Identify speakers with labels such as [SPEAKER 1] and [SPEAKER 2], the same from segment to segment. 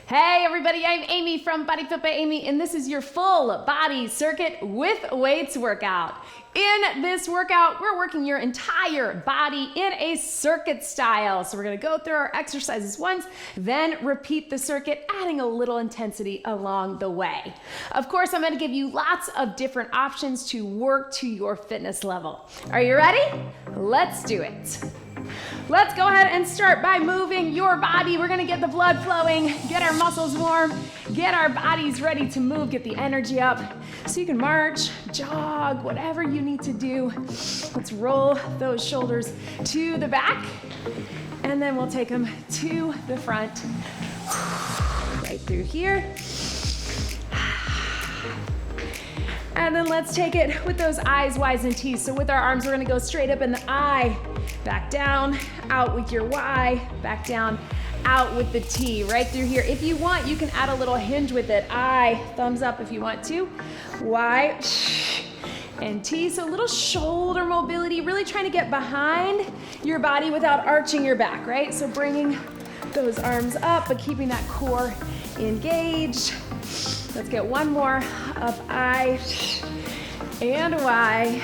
[SPEAKER 1] Hey everybody, I'm Amy from BodyFit by Amy, and this is your full body circuit with weights workout. In this workout, we're working your entire body in a circuit style. So we're gonna go through our exercises once, then repeat the circuit, adding a little intensity along the way. Of course, I'm gonna give you lots of different options to work to your fitness level. Are you ready? Let's do it. Let's go ahead and start by moving your body. We're gonna get the blood flowing, get our muscles warm, get our bodies ready to move, get the energy up so you can march, jog, whatever you need to do. Let's roll those shoulders to the back, and then we'll take them to the front, right through here. And then let's take it with those I's, Y's, and T's. So with our arms, we're gonna go straight up in the I, back down, out with your Y, back down, out with the T, right through here. If you want, you can add a little hinge with it. I, thumbs up if you want to. Y, and T. So a little shoulder mobility, really trying to get behind your body without arching your back, right? So bringing those arms up, but keeping that core engaged. Let's get one more of I and Y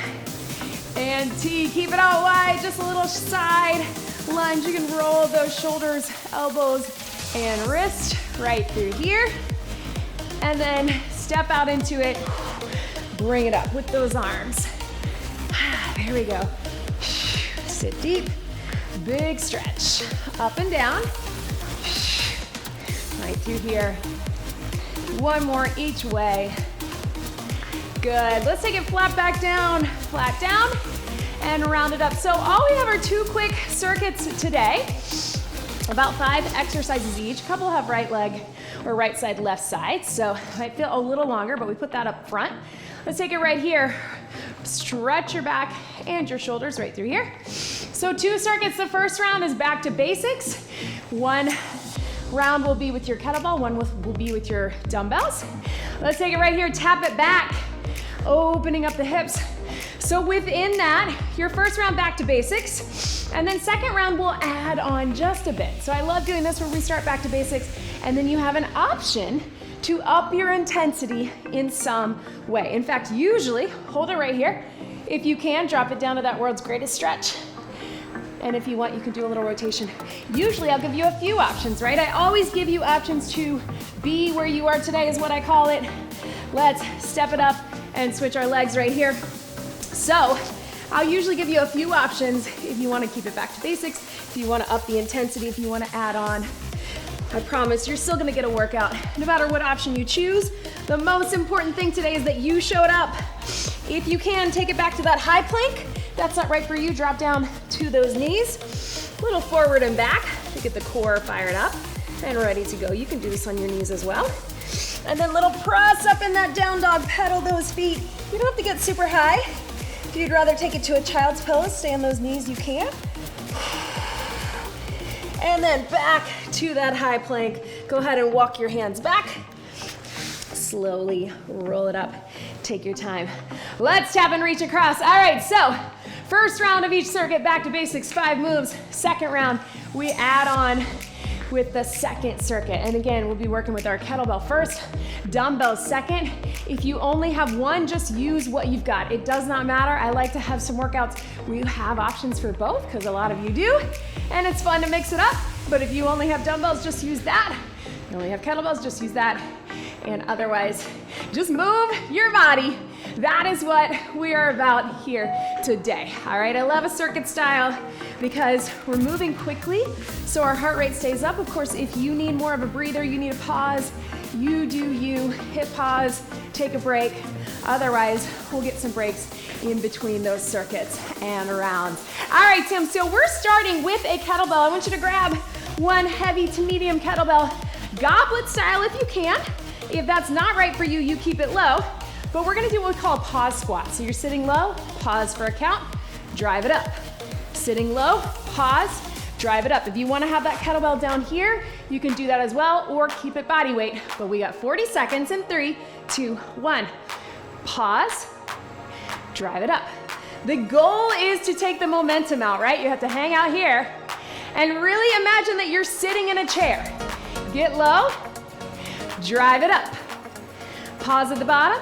[SPEAKER 1] and T. Keep it out wide, just a little side lunge. You can roll those shoulders, elbows, and wrist right through here. And then step out into it. Bring it up with those arms. There we go. Sit deep, big stretch. Up and down. Right through here. One more each way. Good. Let's take it flat back down, flat down, and round it up. So all we have are 2 quick circuits today, about 5 exercises each. A couple have right leg or right side, left side, so it might feel a little longer, but we put that up front. Let's take it right here. Stretch your back and your shoulders right through here. So 2 circuits. The first round is back to basics. 1 round will be with your kettlebell, 1 will be with your dumbbells. Let's take it right here, tap it back, opening up the hips. So within that, your first round back to basics, and then second round we'll add on just a bit. So I love doing this where we start back to basics, and then you have an option to up your intensity in some way. In fact, usually, hold it right here. If you can, drop it down to that world's greatest stretch. And if you want, you can do a little rotation. Usually I'll give you a few options, right? I always give you options to be where you are today is what I call it. Let's step it up and switch our legs right here. So I'll usually give you a few options if you want to keep it back to basics, if you want to up the intensity, if you want to add on. I promise you're still going to get a workout no matter what option you choose. The most important thing today is that you showed up. If you can, take it back to that high plank. That's not right for you, drop down to those knees. A little forward and back to get the core fired up and ready to go. You can do this on your knees as well. And then little press up in that down dog, pedal those feet. You don't have to get super high. If you'd rather take it to a child's pose, stay on those knees, you can. And then back to that high plank. Go ahead and walk your hands back. Slowly roll it up. Take your time. Let's tap and reach across. All right, so first round of each circuit, back to basics, 5 moves. Second round, we add on with the second circuit. And again, we'll be working with our kettlebell first, dumbbells second. If you only have one, just use what you've got. It does not matter. I like to have some workouts where you have options for both, because a lot of you do, and it's fun to mix it up. But if you only have dumbbells, just use that. If you only have kettlebells, just use that. And otherwise, just move your body. That is what we are about here today. All right, I love a circuit style because we're moving quickly, so our heart rate stays up. Of course, if you need more of a breather, you need a pause, you do you, hit pause, take a break. Otherwise, we'll get some breaks in between those circuits and rounds. All right, Tim, so we're starting with a kettlebell. I want you to grab one heavy to medium kettlebell, goblet style if you can. If that's not right for you, you keep it low. But we're gonna do what we call a pause squat. So you're sitting low, pause for a count, drive it up. Sitting low, pause, drive it up. If you wanna have that kettlebell down here, you can do that as well, or keep it body weight. But we got 40 seconds in 3, 2, 1. Pause, drive it up. The goal is to take the momentum out, right? You have to hang out here and really imagine that you're sitting in a chair. Get low, drive it up. Pause at the bottom,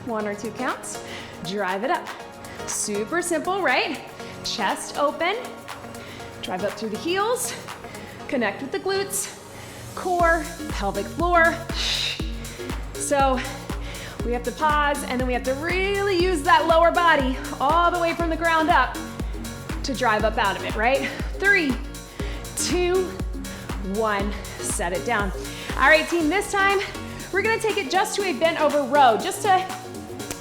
[SPEAKER 1] 1 or 2 counts, drive it up. Super simple, right? Chest open, drive up through the heels, connect with the glutes, core, pelvic floor. So we have to pause, and then we have to really use that lower body all the way from the ground up to drive up out of it, right? 3, 2, 1, set it down. All right, team, this time we're gonna take it just to a bent over row. Just to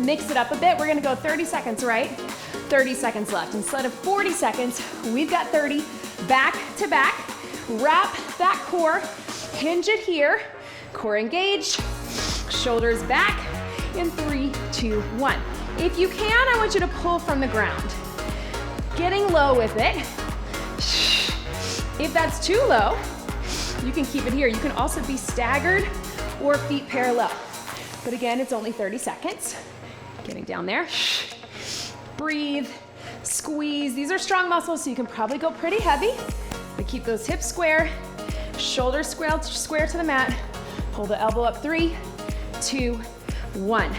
[SPEAKER 1] mix it up a bit, we're gonna go 30 seconds right, 30 seconds left. Instead of 40 seconds, we've got 30, back to back. Wrap that core, hinge it here, core engaged, shoulders back, in 3, 2, 1. If you can, I want you to pull from the ground. Getting low with it. If that's too low, you can keep it here. You can also be staggered or feet parallel. But again, it's only 30 seconds. Getting down there. Breathe, squeeze. These are strong muscles, so you can probably go pretty heavy, but keep those hips square, shoulders square to the mat. Pull the elbow up, 3, 2, 1.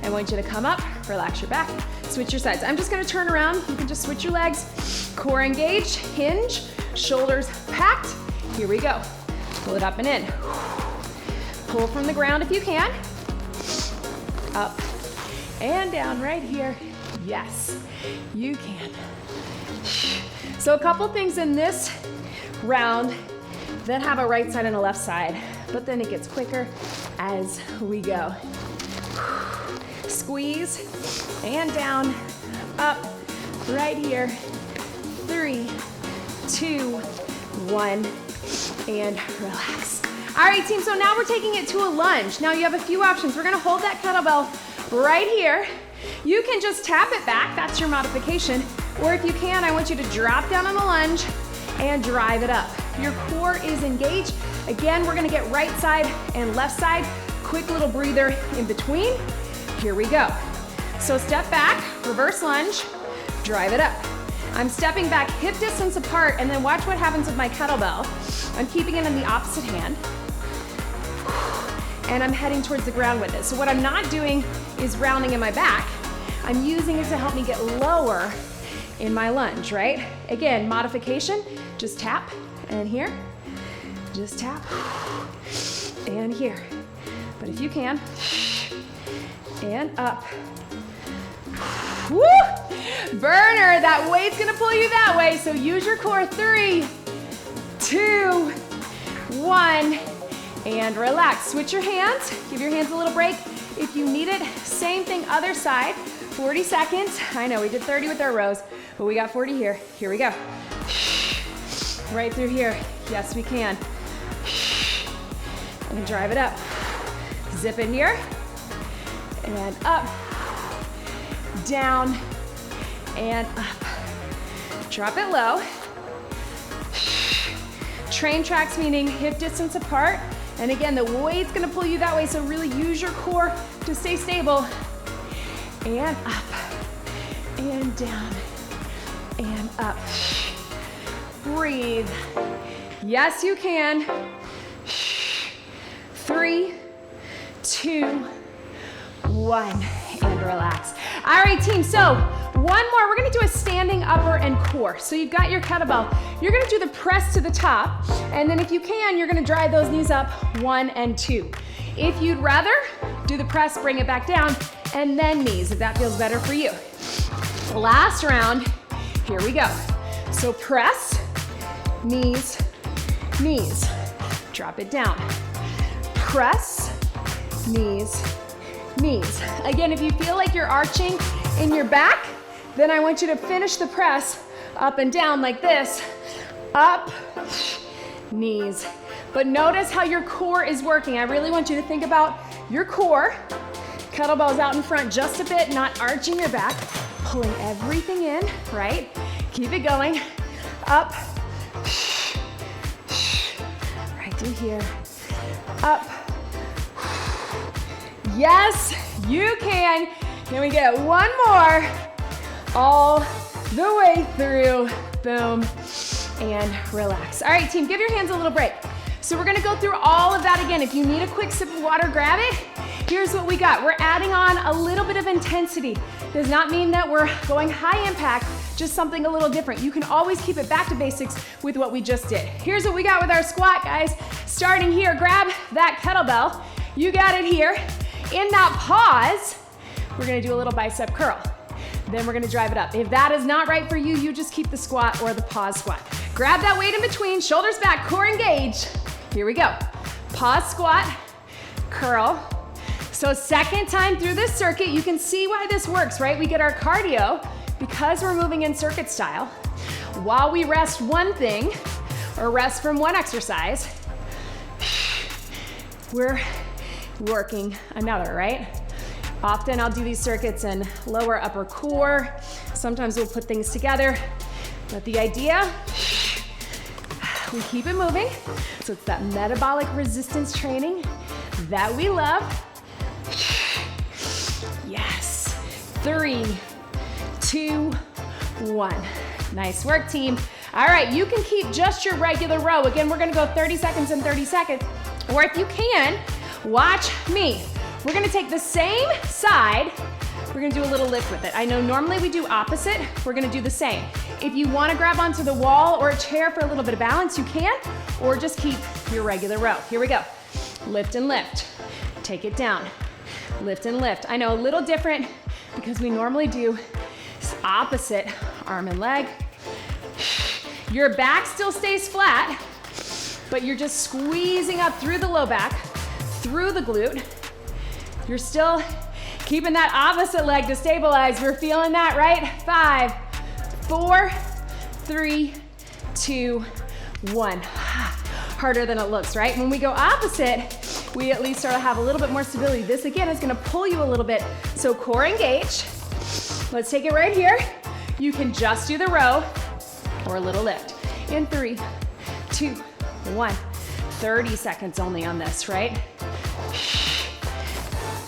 [SPEAKER 1] I want you to come up, relax your back, switch your sides. I'm just gonna turn around. You can just switch your legs. Core engaged, hinge, shoulders packed. Here we go. Pull it up and in. Pull from the ground if you can. Up and down right here. Yes, you can. So a couple things in this round that have a right side and a left side, but then it gets quicker as we go. Squeeze and down, up, right here. 3, 2, 1, and relax. All right, team, so now we're taking it to a lunge. Now you have a few options. We're gonna hold that kettlebell right here. You can just tap it back, that's your modification. Or if you can, I want you to drop down on the lunge and drive it up. Your core is engaged. Again, we're gonna get right side and left side. Quick little breather in between. Here we go. So step back, reverse lunge, drive it up. I'm stepping back hip distance apart, and then watch what happens with my kettlebell. I'm keeping it in the opposite hand, and I'm heading towards the ground with it. So what I'm not doing is rounding in my back. I'm using it to help me get lower in my lunge, right? Again, modification, just tap, and here, just tap, and here. But if you can, and up. Woo! Burner, that weight's gonna pull you that way, so use your core. 3, 2, 1, and relax. Switch your hands, give your hands a little break if you need it. Same thing, other side, 40 seconds. I know we did 30 with our rows, but we got 40 here. Here we go. Right through here, yes we can. And drive it up. Zip it here, and up, down, and up. Drop it low. Train tracks, meaning hip distance apart. And again, the weight's gonna pull you that way, so really use your core to stay stable. And up, and down, and up. Breathe. Yes, you can. 3, 2, 1, and relax. All right, team, so one more. We're gonna do a standing upper and core. So you've got your kettlebell. You're gonna do the press to the top, and then if you can, you're gonna drive those knees up, 1 and 2. If you'd rather, do the press, bring it back down, and then knees, if that feels better for you. Last round, here we go. So press, knees, knees. Drop it down. Press, knees, knees. Again, if you feel like you're arching in your back, then I want you to finish the press up and down like this. Up, knees. But notice how your core is working. I really want you to think about your core. Kettlebells out in front just a bit, not arching your back. Pulling everything in, right? Keep it going. Up, right through here. Up. Yes, you can. Can we get one more? All the way through. Boom. And relax. All right, team, give your hands a little break. So we're gonna go through all of that again. If you need a quick sip of water, grab it. Here's what we got. We're adding on a little bit of intensity. Does not mean that we're going high impact, just something a little different. You can always keep it back to basics with what we just did. Here's what we got with our squat, guys. Starting here, grab that kettlebell. You got it here. In that pause, we're gonna do a little bicep curl. Then we're gonna drive it up. If that is not right for you, you just keep the squat or the pause squat. Grab that weight in between, shoulders back, core engaged. Here we go. Pause squat, curl. So second time through this circuit, you can see why this works, right? We get our cardio because we're moving in circuit style. While we rest one thing or rest from one exercise, we're working another, right? Often I'll do these circuits in lower upper core. Sometimes we'll put things together. But the idea, we keep it moving. So it's that metabolic resistance training that we love. Yes. 3, 2, 1. Nice work, team. All right, you can keep just your regular row. Again, we're gonna go 30 seconds and 30 seconds. Or if you can, watch me. We're gonna take the same side, we're gonna do a little lift with it. I know normally we do opposite, we're gonna do the same. If you wanna grab onto the wall or a chair for a little bit of balance, you can, or just keep your regular row. Here we go. Lift and lift, take it down. Lift and lift. I know a little different because we normally do opposite arm and leg. Your back still stays flat, but you're just squeezing up through the low back, through the glute. You're still keeping that opposite leg to stabilize. We're feeling that, right? 5, 4, 3, 2, 1. Harder than it looks, right? When we go opposite, we at least start to have a little bit more stability. This again is gonna pull you a little bit. So core engage. Let's take it right here. You can just do the row or a little lift. In 3, 2, 1. 30 seconds only on this, right?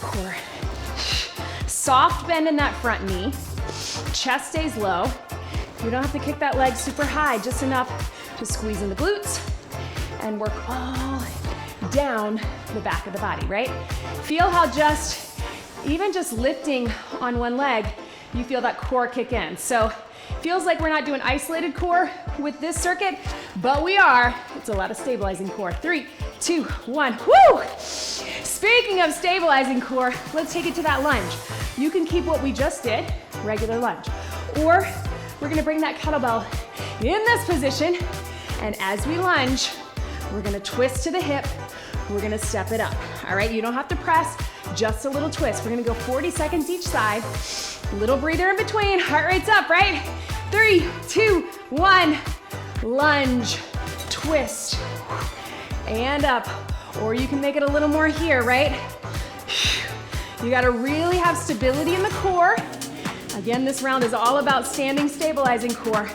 [SPEAKER 1] Core. Soft bend in that front knee. Chest stays low. You don't have to kick that leg super high, just enough to squeeze in the glutes and work all down the back of the body, right? Feel how even just lifting on one leg, you feel that core kick in. So feels like we're not doing isolated core with this circuit, but we are. It's a lot of stabilizing core. 3, 2, 1, woo! Speaking of stabilizing core, let's take it to that lunge. You can keep what we just did, regular lunge, or we're gonna bring that kettlebell in this position, and as we lunge, we're gonna twist to the hip, we're gonna step it up. All right, you don't have to press, just a little twist. We're gonna go 40 seconds each side, little breather in between, heart rate's up, right? 3, 2, 1, lunge, twist, and up. Or you can make it a little more here, right? You gotta really have stability in the core. Again, this round is all about standing, stabilizing core,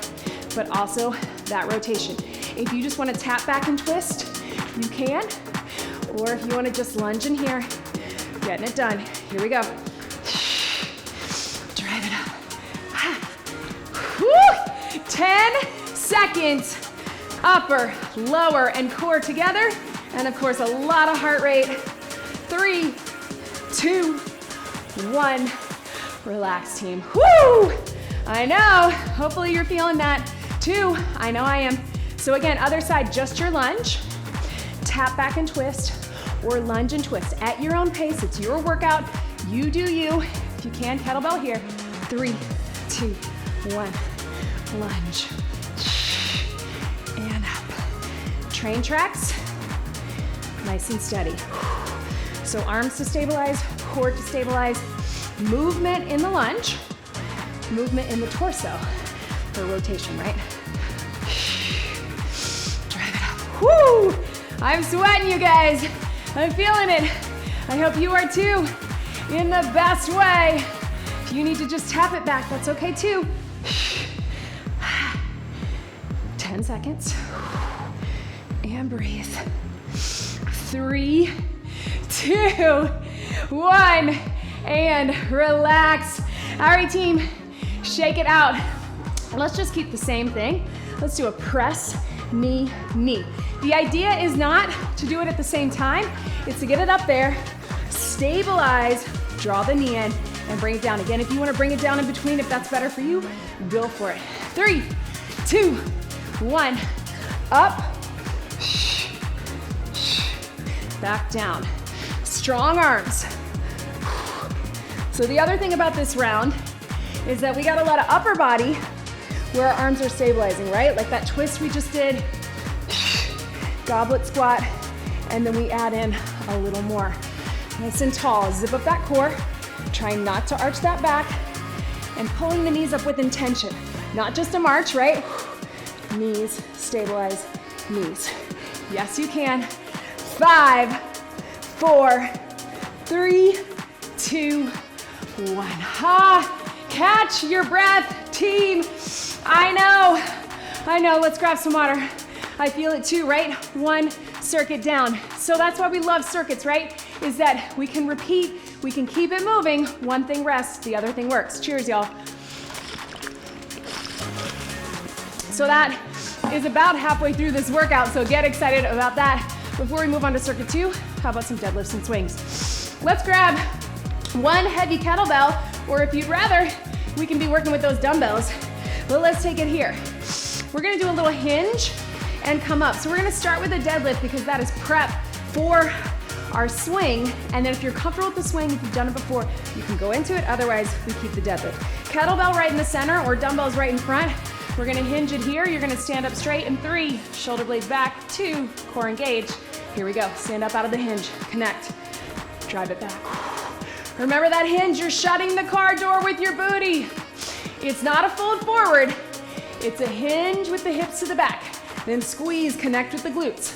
[SPEAKER 1] but also that rotation. If you just wanna tap back and twist, you can. Or if you wanna just lunge in here, getting it done. Here we go. Drive it up. Woo! 10 seconds. Upper, lower, and core together. And of course, a lot of heart rate. 3, 2, 1. Relax, team. Woo! I know. Hopefully you're feeling that too. I know I am. So again, other side, just your lunge. Tap back and twist, or lunge and twist at your own pace. It's your workout. You do you. If you can, kettlebell here. 3, 2, 1. Lunge. And up. Train tracks. Nice and steady. So arms to stabilize, core to stabilize, movement in the lunge, movement in the torso for rotation, right? Drive it up. Woo! I'm sweating, you guys. I'm feeling it. I hope you are too, in the best way. If you need to just tap it back, that's okay too. 10 seconds. And breathe. 3, 2, 1, and relax. All right, team, shake it out. Let's just keep the same thing. Let's do a press, knee, knee. The idea is not to do it at the same time. It's to get it up there, stabilize, draw the knee in, and bring it down. Again, if you want to bring it down in between, if that's better for you, go for it. 3, 2, 1, up, back down. Strong arms. So the other thing about this round is that we got a lot of upper body where our arms are stabilizing, right? Like that twist we just did, goblet squat, and then we add in a little more. Nice and tall, zip up that core, trying not to arch that back, and pulling the knees up with intention. Not just a march, right? Knees, stabilize, knees. Yes, you can. 5, 4, 3, 2, 1. Ha! Catch your breath, team. I know, let's grab some water. I feel it too, right? 1 circuit down. So that's why we love circuits, right? Is that we can repeat, we can keep it moving. One thing rests, the other thing works. Cheers, y'all. So that is about halfway through this workout, so get excited about that. Before we move on to circuit 2, how about some deadlifts and swings? Let's grab 1 heavy kettlebell, or if you'd rather, we can be working with those dumbbells. But let's take it here. We're gonna do a little hinge and come up. So we're gonna start with a deadlift because that is prep for our swing. And then if you're comfortable with the swing, if you've done it before, you can go into it. Otherwise, we keep the deadlift. Kettlebell right in the center or dumbbells right in front. We're gonna hinge it here. You're gonna stand up straight in 3, shoulder blades back, 2, core engage. Here we go, stand up out of the hinge, connect, drive it back. Remember that hinge, you're shutting the car door with your booty. It's not a fold forward, it's a hinge with the hips to the back. Then squeeze, connect with the glutes.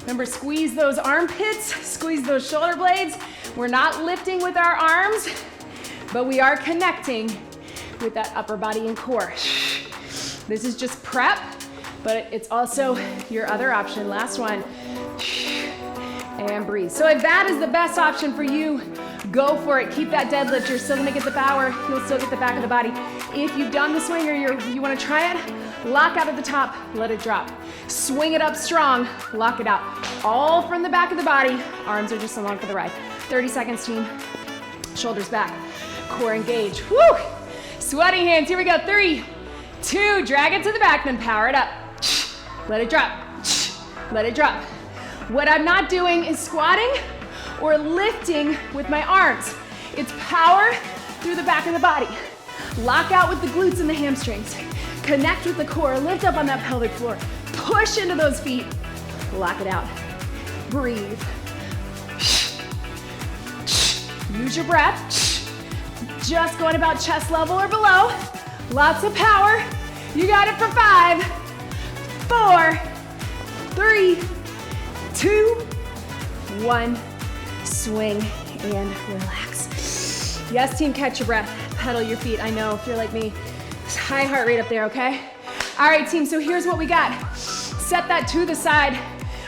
[SPEAKER 1] Remember, squeeze those armpits, squeeze those shoulder blades. We're not lifting with our arms, but we are connecting with that upper body and core. This is just prep, but it's also your other option. Last one. And breathe. So if that is the best option for you, go for it. Keep that deadlift. You're still gonna get the power. You'll still get the back of the body. If you've done the swing or you wanna try it, lock out at the top, let it drop. Swing it up strong, lock it out. All from the back of the body. Arms are just along for the ride. 30 seconds, team. Shoulders back. Core engage. Woo! Sweaty hands. Here we go. 3, 2, drag it to the back, then power it up. Let it drop. Let it drop. What I'm not doing is squatting or lifting with my arms. It's power through the back of the body. Lock out with the glutes and the hamstrings. Connect with the core, lift up on that pelvic floor. Push into those feet. Lock it out. Breathe. Use your breath. Just going about chest level or below. Lots of power. You got it for 5, 4, 3, 2, 1. Swing and relax. Yes, team, catch your breath. Pedal your feet. I know, if you're like me, high heart rate up there, okay? All right, team, so here's what we got. Set that to the side,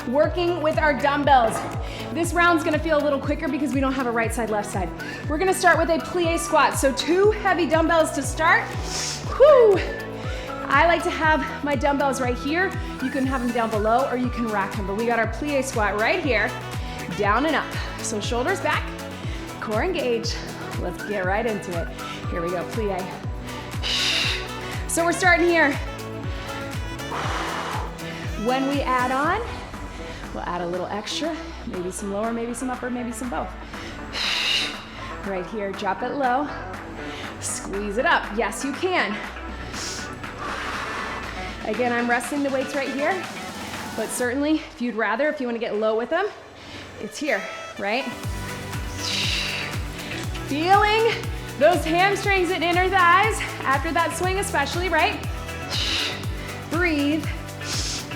[SPEAKER 1] working with our dumbbells. This round's gonna feel a little quicker because we don't have a right side, left side. We're gonna start with a plie squat. So 2 heavy dumbbells to start. Whew. I like to have my dumbbells right here. You can have them down below or you can rack them, but we got our plie squat right here, down and up. So shoulders back, core engage. Let's get right into it. Here we go, plie. So we're starting here. When we add on, we'll add a little extra, maybe some lower, maybe some upper, maybe some both. Right here, drop it low, squeeze it up. Yes, you can. Again, I'm resting the weights right here, but certainly if you'd rather, if you want to get low with them, it's here, right? Feeling those hamstrings and inner thighs after that swing especially, right? Breathe.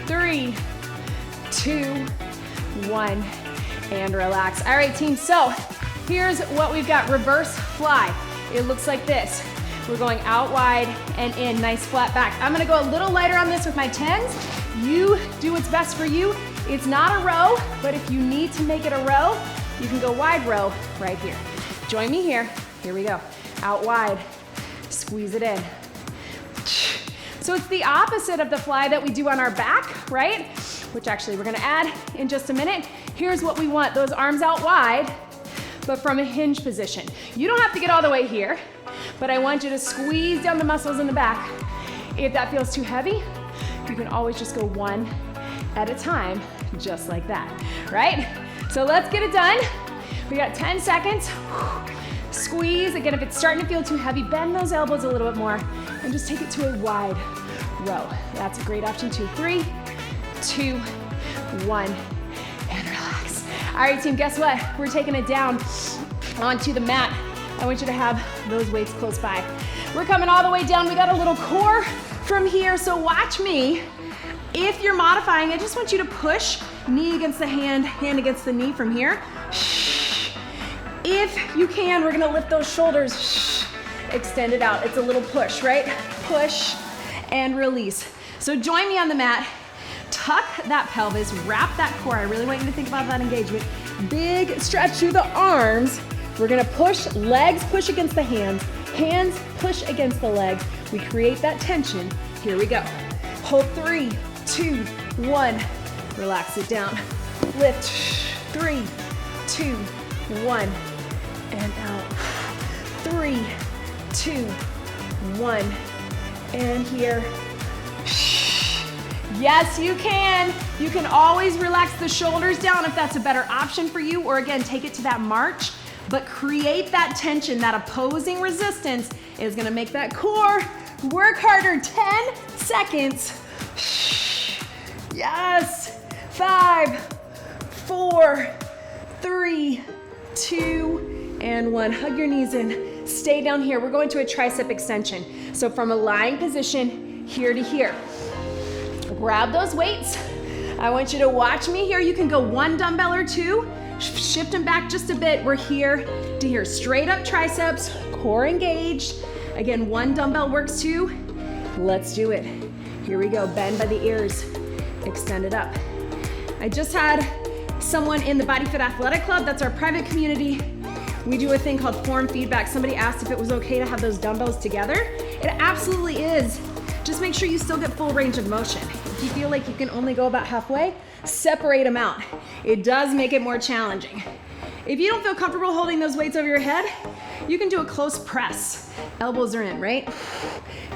[SPEAKER 1] 3, 2, 1, and relax. All right, team, so here's what we've got. Reverse fly. It looks like this. We're going out wide and in, nice flat back. I'm gonna go a little lighter on this with my 10s. You do what's best for you. It's not a row, but if you need to make it a row, you can go wide row right here. Join me here. Here we go. Out wide, squeeze it in. So it's the opposite of the fly that we do on our back, right? which actually we're gonna add in just a minute. Here's what we want, those arms out wide, but from a hinge position. You don't have to get all the way here, but I want you to squeeze down the muscles in the back. If that feels too heavy, you can always just go one at a time, just like that, right? So let's get it done. We got 10 seconds. Squeeze. Again, if it's starting to feel too heavy, bend those elbows a little bit more and just take it to a wide row. That's a great option too. 3, 2, 1, and relax. All right, team, guess what? We're taking it down onto the mat. I want you to have those weights close by. We're coming all the way down. We got a little core from here, so watch me. If you're modifying, I just want you to push knee against the hand, hand against the knee from here. If you can, we're gonna lift those shoulders, extend it out. It's a little push, right? Push and release. So join me on the mat. Tuck that pelvis, wrap that core. I really want you to think about that engagement. Big stretch through the arms. We're gonna push, legs push against the hands push against the legs. We create that tension. Here we go. Hold 3, 2, 1. Relax it down. Lift. 3, 2, 1. And out. 3, 2, 1. And here. Yes, you can. You can always relax the shoulders down if that's a better option for you, or again, take it to that march, but create that tension. That opposing resistance is gonna make that core work harder. 10 seconds. Yes. 5, 4, 3, 2, and 1. Hug your knees in. Stay down here. We're going to a tricep extension. So from a lying position, here to here. Grab those weights. I want you to watch me here. You can go 1 dumbbell or 2. Shift them back just a bit. We're here to here. Straight up triceps, core engaged. Again, 1 dumbbell works too. Let's do it. Here we go. Bend by the ears. Extend it up. I just had someone in the BodyFit Athletic Club. That's our private community. We do a thing called form feedback. Somebody asked if it was okay to have those dumbbells together. It absolutely is. Just make sure you still get full range of motion. If you feel like you can only go about halfway, separate them out. It does make it more challenging. If you don't feel comfortable holding those weights over your head, you can do a close press. Elbows are in, right?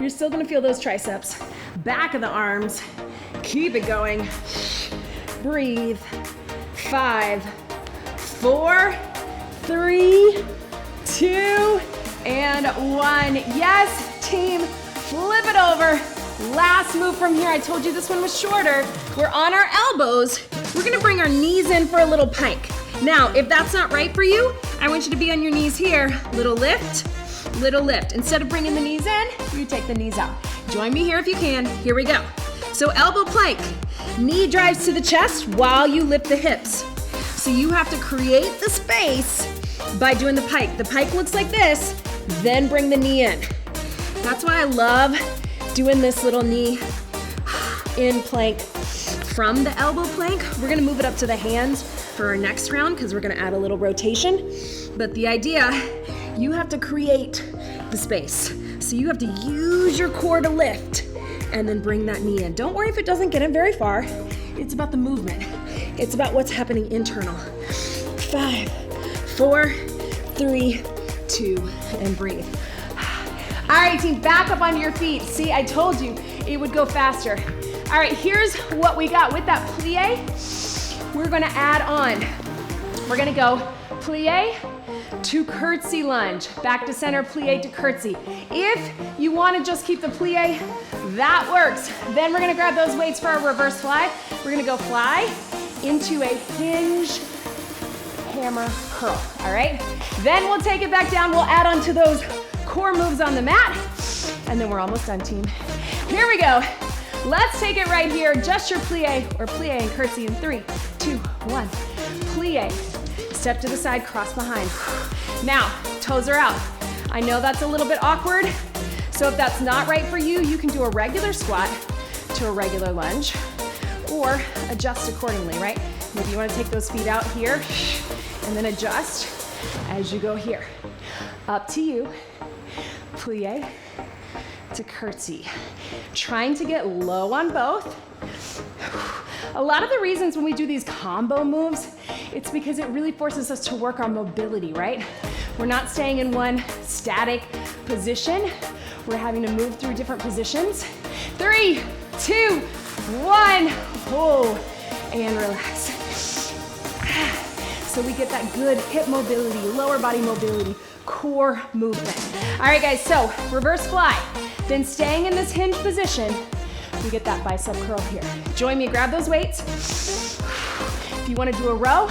[SPEAKER 1] You're still gonna feel those triceps. Back of the arms. Keep it going. Breathe. 5, 4, 3, 2, and 1. Yes, team. Flip it over. Last move from here. I told you this one was shorter. We're on our elbows. We're gonna bring our knees in for a little pike. Now, if that's not right for you, I want you to be on your knees here. Little lift, little lift. Instead of bringing the knees in, you take the knees out. Join me here if you can. Here we go. So elbow plank. Knee drives to the chest while you lift the hips. So you have to create the space by doing the pike. The pike looks like this, then bring the knee in. That's why I love doing this little knee in plank. From the elbow plank, we're gonna move it up to the hands for our next round because we're gonna add a little rotation. But the idea, you have to create the space. So you have to use your core to lift and then bring that knee in. Don't worry if it doesn't get in very far. It's about the movement. It's about what's happening internal. 5, 4, 3, 2, and breathe. All right, team, back up onto your feet. See, I told you it would go faster. All right, here's what we got. With that plie, we're gonna add on. We're gonna go plie to curtsy lunge. Back to center, plie to curtsy. If you wanna just keep the plie, that works. Then we're gonna grab those weights for our reverse fly. We're gonna go fly into a hinge hammer curl, all right? Then we'll take it back down. We'll add on to those core moves on the mat, and then we're almost done, team. Here we go. Let's take it right here. Just your plie or plie and curtsy in 3, 2, 1. Plie. Step to the side, cross behind. Now, toes are out. I know that's a little bit awkward, so if that's not right for you, you can do a regular squat to a regular lunge or adjust accordingly, right? Maybe you want to take those feet out here and then adjust as you go here. Up to you. Plie to curtsy. Trying to get low on both. A lot of the reasons when we do these combo moves, it's because it really forces us to work our mobility, right? We're not staying in one static position. We're having to move through different positions. 3, 2, 1. Oh, and relax. So we get that good hip mobility, lower body mobility, core movement. All right, guys, so reverse fly. Then staying in this hinge position, we get that bicep curl here. Join me, grab those weights. If you wanna do a row,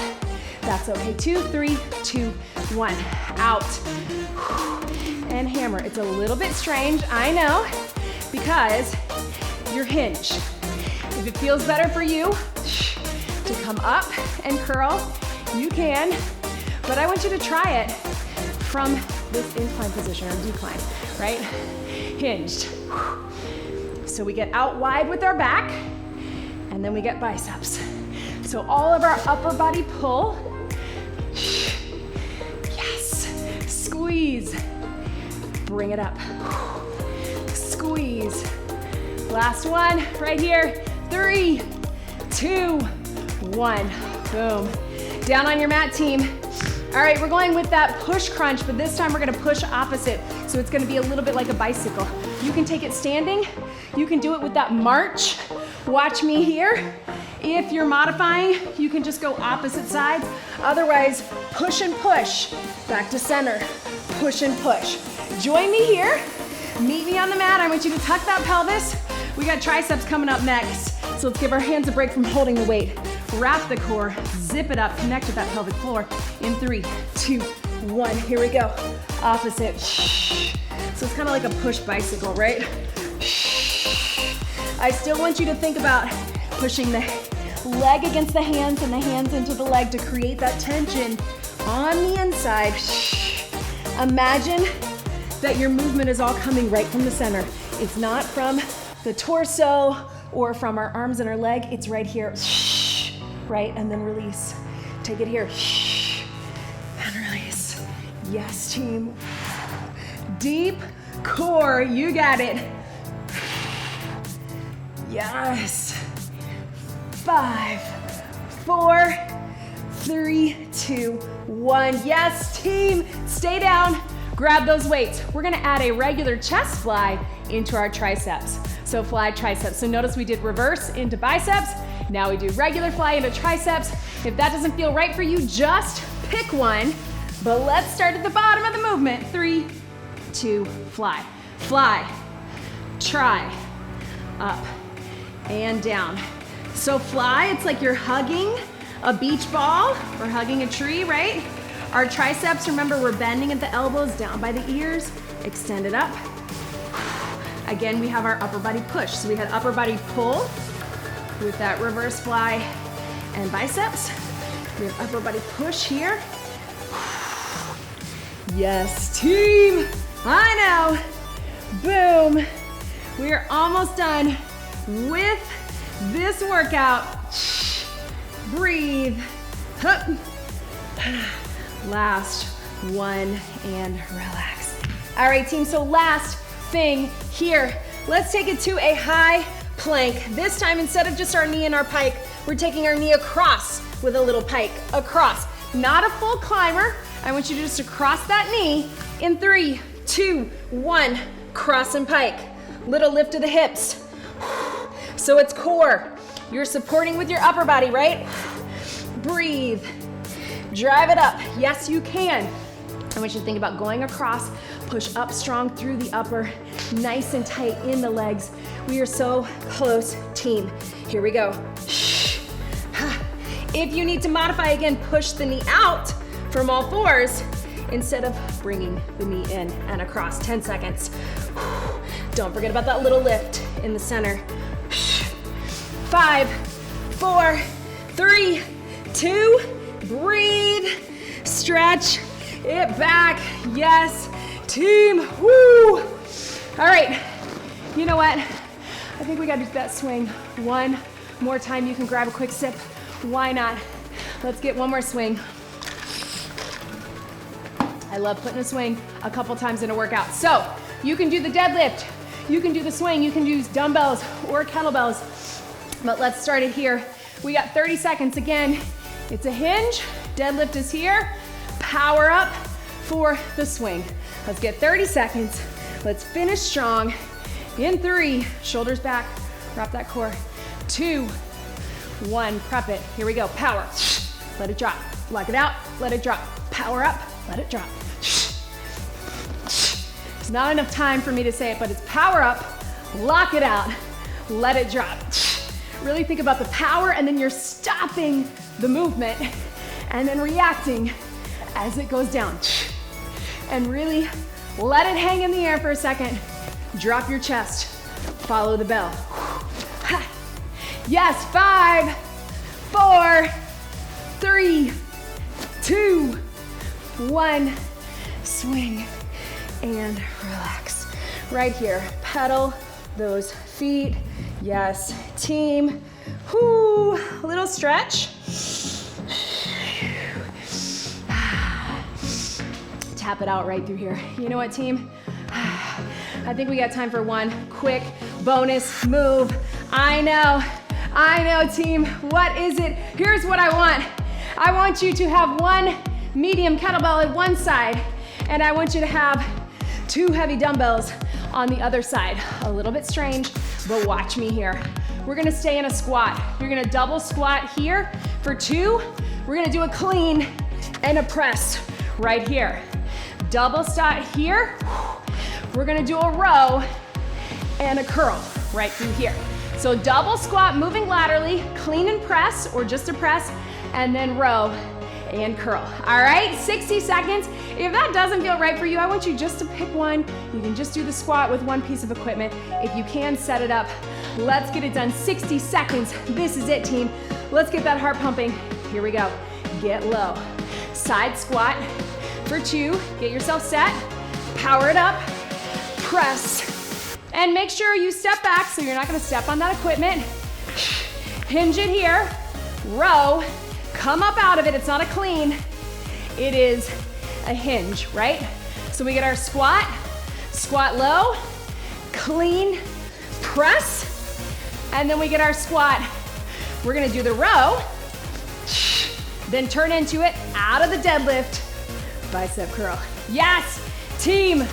[SPEAKER 1] that's okay. 2, 3, 2, 1. Out. And hammer. It's a little bit strange, I know, because you're hinged. If it feels better for you to come up and curl, you can, but I want you to try it from this incline position or decline, right? Hinged. So we get out wide with our back, and then we get biceps. So all of our upper body pull. Yes. Squeeze. Bring it up. Squeeze. Last one, right here. 3, 2, 1. Boom. Down on your mat, team. All right, we're going with that push crunch, but this time we're gonna push opposite. So it's gonna be a little bit like a bicycle. You can take it standing. You can do it with that march. Watch me here. If you're modifying, you can just go opposite sides. Otherwise, push and push. Back to center. Push and push. Join me here. Meet me on the mat. I want you to tuck that pelvis. We got triceps coming up next. So let's give our hands a break from holding the weight. Wrap the core, zip it up, connect with that pelvic floor in 3, 2, 1. Here we go. Opposite. So it's kind of like a push bicycle, right? I still want you to think about pushing the leg against the hands and the hands into the leg to create that tension on the inside. Imagine that your movement is all coming right from the center. It's not from the torso or from our arms and our leg. It's right here. Right, and then release. Take it here. And release. Yes, team. Deep core, you got it. Yes. 5, 4, 3, 2, 1. Yes, team. Stay down. Grab those weights. We're gonna add a regular chest fly into our triceps. So fly triceps. So notice we did reverse into biceps. Now we do regular fly into triceps. If that doesn't feel right for you, just pick one. But let's start at the bottom of the movement. 3, 2, fly. Fly, try, up, and down. So fly, it's like you're hugging a beach ball or hugging a tree, right? Our triceps, remember, we're bending at the elbows, down by the ears, extend it up. Again, we have our upper body push. So we had upper body pull with that reverse fly and biceps. We have upper body push here. Yes, team, I know. Boom. We are almost done with this workout. Breathe. Hup. Last one and relax. All right, team, so last thing here. Let's take it to a high plank. This time, instead of just our knee and our pike, we're taking our knee across with a little pike, across. Not a full climber. I want you to just cross that knee in 3, 2, 1, cross and pike. Little lift of the hips. So it's core. You're supporting with your upper body, right? Breathe. Drive it up. Yes, you can. I want you to think about going across, push up strong through the upper, nice and tight in the legs. We are so close, team. Here we go. If you need to modify again, push the knee out from all fours instead of bringing the knee in and across. 10 seconds. Don't forget about that little lift in the center. 5, 4, 3, 2, breathe, stretch it back. Yes, team, woo. All right, you know what? I think we gotta do that swing one more time. You can grab a quick sip. Why not? Let's get one more swing. I love putting a swing a couple times in a workout. So you can do the deadlift, you can do the swing, you can use dumbbells or kettlebells, but let's start it here We got 30 seconds. Again, it's a hinge. Deadlift is here. Power up for the swing. Let's get 30 seconds. Let's finish strong. In 3, shoulders back, wrap that core. 2, 1, prep it. Here we go, power. Let it drop, lock it out, let it drop. Power up, let it drop. There's not enough time for me to say it, but it's power up, lock it out, let it drop. Really think about the power, and then you're stopping the movement and then reacting as it goes down. And really let it hang in the air for a second. Drop your chest, follow the bell. Yes, 5, 4, 3, 2, 1. Swing and relax. Right here, pedal those feet. Yes, team. Whoo, little stretch. Tap it out right through here. You know what, team? I think we got time for one quick bonus move. I know, team. What is it? Here's what I want. I want you to have one medium kettlebell at one side, and I want you to have 2 heavy dumbbells on the other side. A little bit strange, but watch me here. We're gonna stay in a squat. You're gonna double squat here for 2. We're gonna do a clean and a press right here. Double squat here. We're gonna do a row and a curl right through here. So double squat, moving laterally, clean and press, or just a press, and then row and curl. All right, 60 seconds. If that doesn't feel right for you, I want you just to pick one. You can just do the squat with one piece of equipment. If you can, set it up. Let's get it done. 60 seconds. This is it, team. Let's get that heart pumping. Here we go. Get low. Side squat for 2. Get yourself set. Power it up. Press. And make sure you step back so you're not gonna step on that equipment. Hinge it here. Row. Come up out of it. It's not a clean. It is a hinge, right? So we get our squat, squat low, clean, press, and then we get our squat. We're gonna do the row, then turn into it out of the deadlift, bicep curl. Yes, team.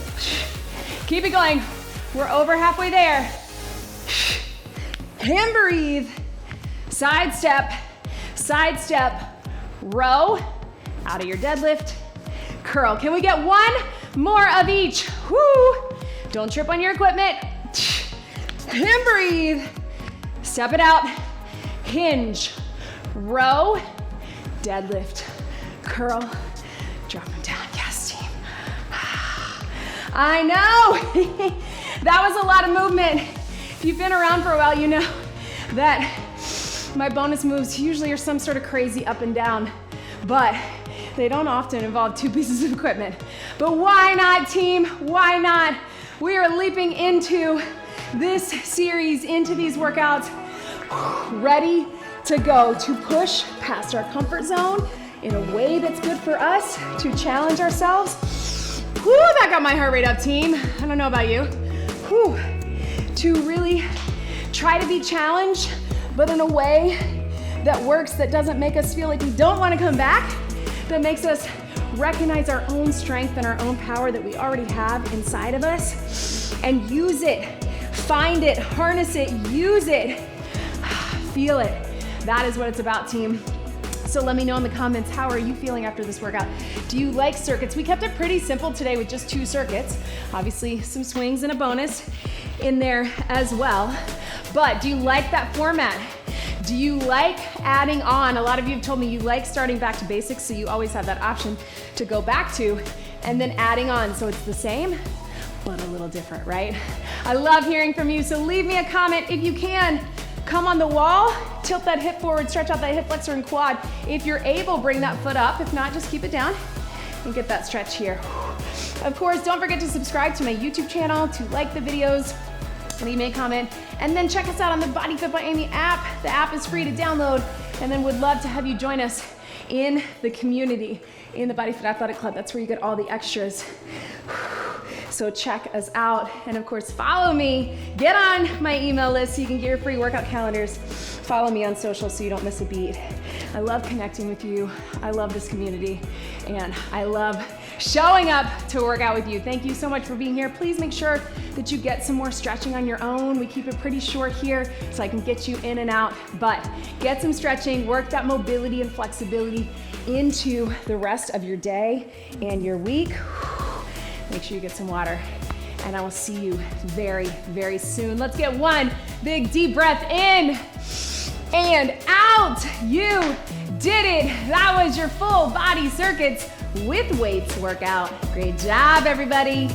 [SPEAKER 1] Keep it going. We're over halfway there. Hand breathe. Side step, row, out of your deadlift, curl. Can we get one more of each? Woo! Don't trip on your equipment. Hand breathe. Step it out. Hinge, row, deadlift, curl, drop them down. Yes, team. I know. That was a lot of movement. If you've been around for a while, you know that my bonus moves usually are some sort of crazy up and down, but they don't often involve 2 pieces of equipment. But why not, team? Why not? We are leaping into this series, into these workouts, ready to go, to push past our comfort zone in a way that's good for us, to challenge ourselves. Whew, that got my heart rate up, team. I don't know about you. Whew. To really try to be challenged, but in a way that works, that doesn't make us feel like we don't want to come back, that makes us recognize our own strength and our own power that we already have inside of us, and use it, find it, harness it, use it, feel it. That is what it's about, team. So let me know in the comments, how are you feeling after this workout? Do you like circuits? We kept it pretty simple today with just 2 circuits. Obviously some swings and a bonus in there as well. But do you like that format? Do you like adding on? A lot of you have told me you like starting back to basics, so you always have that option to go back to, and then adding on. So it's the same, but a little different, right? I love hearing from you, so leave me a comment if you can. Come on the wall, tilt that hip forward, stretch out that hip flexor and quad. If you're able, bring that foot up. If not, just keep it down and get that stretch here. Of course, don't forget to subscribe to my YouTube channel, to like the videos, leave me a comment, and then check us out on the BodyFit by Amy app. The app is free to download, and then would love to have you join us in the community, in the BodyFit Athletic Club. That's where you get all the extras. So check us out, and of course, follow me. Get on my email list so you can get your free workout calendars. follow me on social so you don't miss a beat. I love connecting with you. I love this community, and I love showing up to work out with you. Thank you so much for being here. Please make sure that you get some more stretching on your own. We keep it pretty short here so I can get you in and out, but get some stretching, work that mobility and flexibility into the rest of your day and your week. Make sure you get some water, and I will see you very, very soon. Let's get one big deep breath in and out. You did it. That was your full body circuits with weights workout. Great job, everybody.